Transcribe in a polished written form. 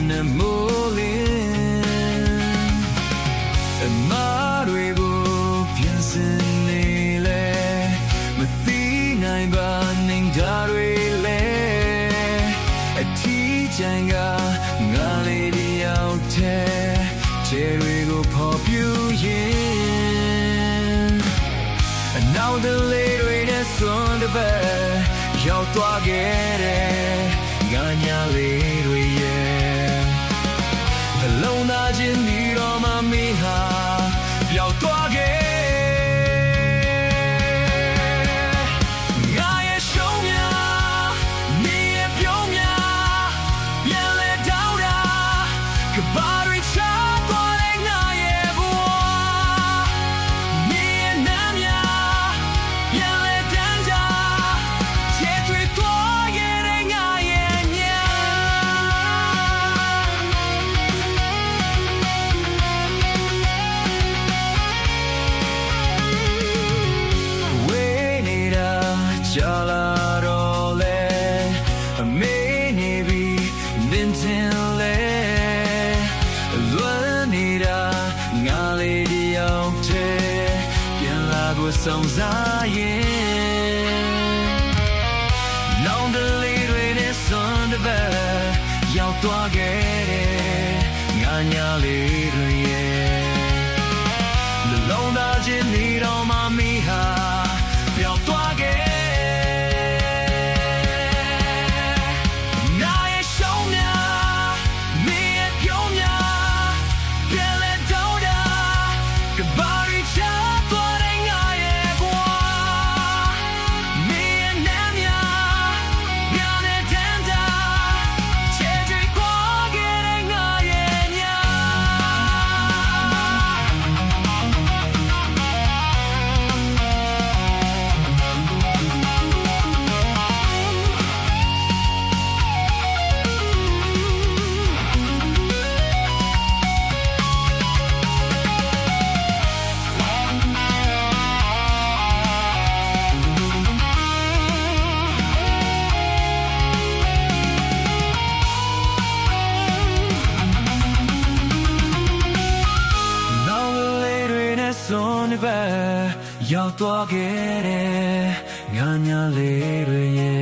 နဲ့မိုးလင်းအမားတွေကိုပြင်ဆင်နေလေမသိနိုင်ပါနိုင်ကြတွေလေအထီးကျန်ကငါလေးတယောက်တည်းခြေတွေကိုဖော်ပြရင်အနောက်တလေးတွေနဲ့စွန်တပတ်ရောက်သွားခဲ့တယ်ငါညာလေးတွေရဲ့အလုံးသားချင်းဒီတော့မှမင်းဟာပျောက်သွားခဲ့ကြာလာတော့လေအမေနေပြီနင်းတင်လေလွမ်းနေတာငါလေးတယောက်တည်းပြန်လာကိုဆောင်စားရင်နောင်တလေးတွေနဲ့စွန်တပတ်ရောက်သွားခဲ့တယ်ငါညာလေးတွေရဲ့နှလုံးသားချင်းနေတော့မှမီးဟာပျောက်သွားခဲ့စွန်တပတ်ရောက်သွားခဲ့တယ်ငါညာလေးတွေရဲ့